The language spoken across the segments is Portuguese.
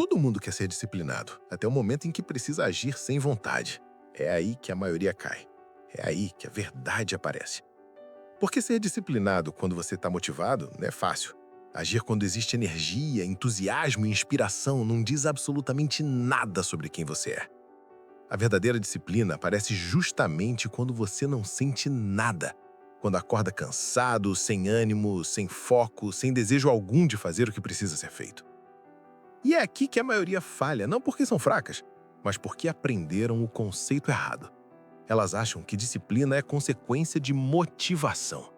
Todo mundo quer ser disciplinado, até o momento em que precisa agir sem vontade. É aí que a maioria cai. É aí que a verdade aparece. Porque ser disciplinado quando você está motivado não é fácil. Agir quando existe energia, entusiasmo e inspiração não diz absolutamente nada sobre quem você é. A verdadeira disciplina aparece justamente quando você não sente nada. Quando acorda cansado, sem ânimo, sem foco, sem desejo algum de fazer o que precisa ser feito. E é aqui que a maioria falha, não porque são fracas, mas porque aprenderam o conceito errado. Elas acham que disciplina é consequência de motivação.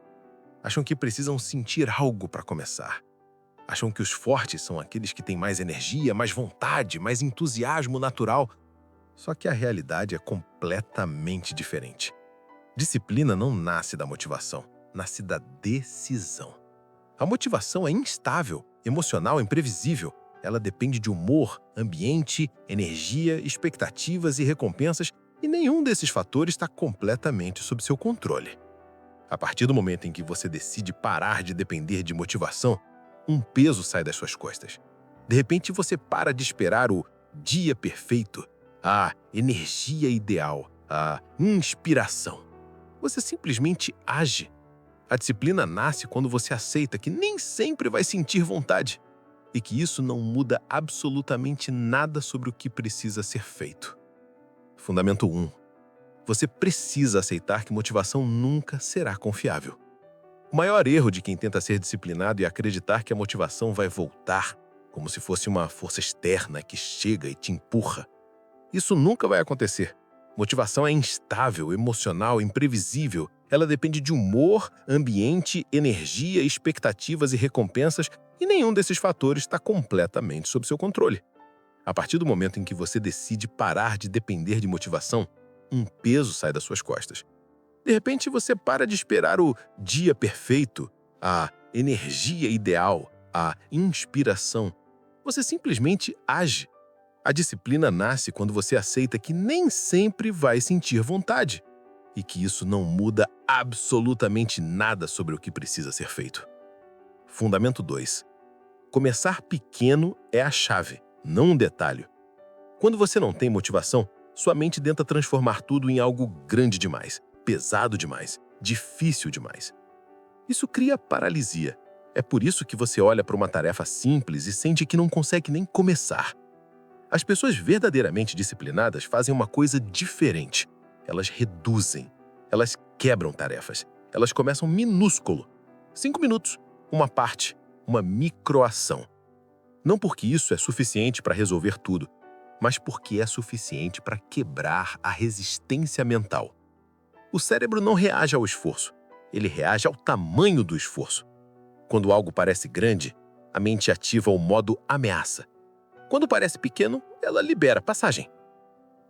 Acham que precisam sentir algo para começar. Acham que os fortes são aqueles que têm mais energia, mais vontade, mais entusiasmo natural. Só que a realidade é completamente diferente. Disciplina não nasce da motivação, nasce da decisão. A motivação é instável, emocional, imprevisível. Ela depende de humor, ambiente, energia, expectativas e recompensas, e nenhum desses fatores está completamente sob seu controle. A partir do momento em que você decide parar de depender de motivação, um peso sai das suas costas. De repente, você para de esperar o dia perfeito, a energia ideal, a inspiração. Você simplesmente age. A disciplina nasce quando você aceita que nem sempre vai sentir vontade e que isso não muda absolutamente nada sobre o que precisa ser feito. Fundamento 1. Você precisa aceitar que motivação nunca será confiável. O maior erro de quem tenta ser disciplinado é acreditar que a motivação vai voltar, como se fosse uma força externa que chega e te empurra. Isso nunca vai acontecer. Motivação é instável, emocional, imprevisível. Ela depende de humor, ambiente, energia, expectativas e recompensas, e nenhum desses fatores está completamente sob seu controle. A partir do momento em que você decide parar de depender de motivação, um peso sai das suas costas. De repente, você para de esperar o dia perfeito, a energia ideal, a inspiração. Você simplesmente age. A disciplina nasce quando você aceita que nem sempre vai sentir vontade e que isso não muda absolutamente nada sobre o que precisa ser feito. Fundamento 2. Começar pequeno é a chave, não um detalhe. Quando você não tem motivação, sua mente tenta transformar tudo em algo grande demais, pesado demais, difícil demais. Isso cria paralisia. É por isso que você olha para uma tarefa simples e sente que não consegue nem começar. As pessoas verdadeiramente disciplinadas fazem uma coisa diferente. Elas reduzem. Elas quebram tarefas. Elas começam minúsculo. 5 minutos, uma parte, uma microação. Não porque isso é suficiente para resolver tudo, mas porque é suficiente para quebrar a resistência mental. O cérebro não reage ao esforço. Ele reage ao tamanho do esforço. Quando algo parece grande, a mente ativa o modo ameaça. Quando parece pequeno, ela libera passagem.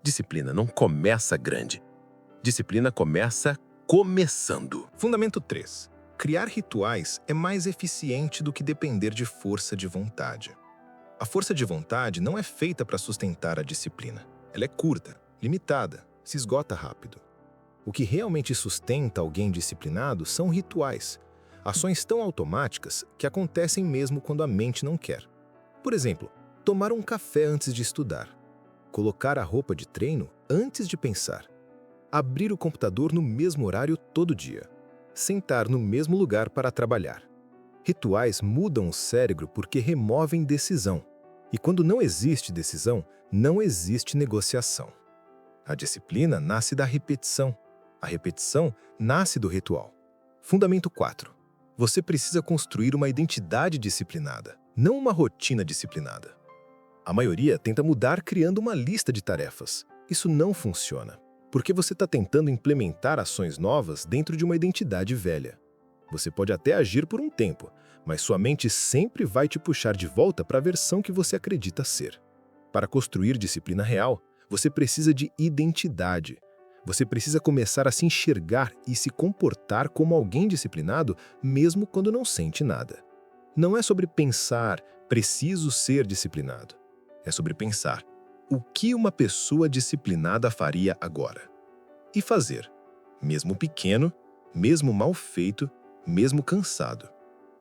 Disciplina não começa grande. Disciplina começa começando. Fundamento 3. Criar rituais é mais eficiente do que depender de força de vontade. A força de vontade não é feita para sustentar a disciplina. Ela é curta, limitada, se esgota rápido. O que realmente sustenta alguém disciplinado são rituais, ações tão automáticas que acontecem mesmo quando a mente não quer. Por exemplo, tomar um café antes de estudar, colocar a roupa de treino antes de pensar, abrir o computador no mesmo horário todo dia, sentar no mesmo lugar para trabalhar. Rituais mudam o cérebro porque removem decisão. E quando não existe decisão, não existe negociação. A disciplina nasce da repetição. A repetição nasce do ritual. Fundamento 4. Você precisa construir uma identidade disciplinada, não uma rotina disciplinada. A maioria tenta mudar criando uma lista de tarefas. Isso não funciona, porque você está tentando implementar ações novas dentro de uma identidade velha. Você pode até agir por um tempo, mas sua mente sempre vai te puxar de volta para a versão que você acredita ser. Para construir disciplina real, você precisa de identidade. Você precisa começar a se enxergar e se comportar como alguém disciplinado, mesmo quando não sente nada. Não é sobre pensar, preciso ser disciplinado. É sobre pensar, o que uma pessoa disciplinada faria agora? E fazer, mesmo pequeno, mesmo mal feito, mesmo cansado.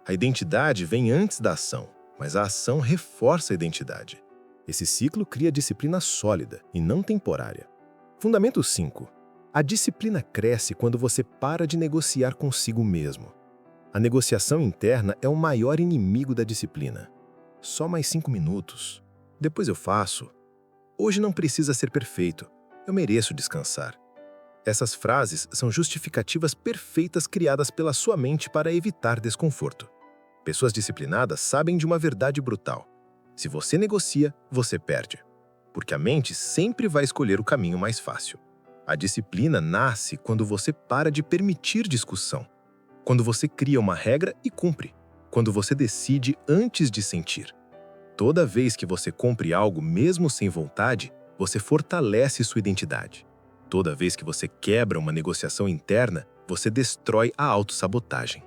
A identidade vem antes da ação, mas a ação reforça a identidade. Esse ciclo cria disciplina sólida e não temporária. Fundamento 5. A disciplina cresce quando você para de negociar consigo mesmo. A negociação interna é o maior inimigo da disciplina. Só mais 5 minutos. Depois eu faço. Hoje não precisa ser perfeito. Eu mereço descansar. Essas frases são justificativas perfeitas criadas pela sua mente para evitar desconforto. Pessoas disciplinadas sabem de uma verdade brutal. Se você negocia, você perde. Porque a mente sempre vai escolher o caminho mais fácil. A disciplina nasce quando você para de permitir discussão. Quando você cria uma regra e cumpre. Quando você decide antes de sentir. Toda vez que você cumpre algo mesmo sem vontade, você fortalece sua identidade. Toda vez que você quebra uma negociação interna, você destrói a autossabotagem.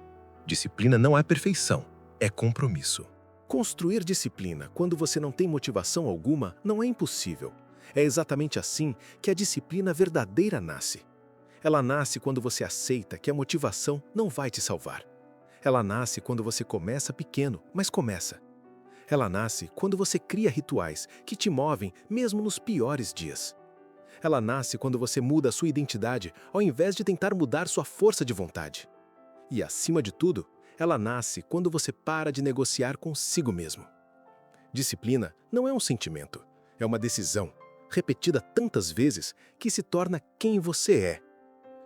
Disciplina não é perfeição, é compromisso. Construir disciplina quando você não tem motivação alguma não é impossível. É exatamente assim que a disciplina verdadeira nasce. Ela nasce quando você aceita que a motivação não vai te salvar. Ela nasce quando você começa pequeno, mas começa. Ela nasce quando você cria rituais que te movem mesmo nos piores dias. Ela nasce quando você muda a sua identidade ao invés de tentar mudar sua força de vontade. E, acima de tudo, ela nasce quando você para de negociar consigo mesmo. Disciplina não é um sentimento, é uma decisão, repetida tantas vezes que se torna quem você é.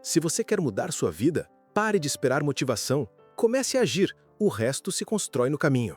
Se você quer mudar sua vida, pare de esperar motivação, comece a agir, o resto se constrói no caminho.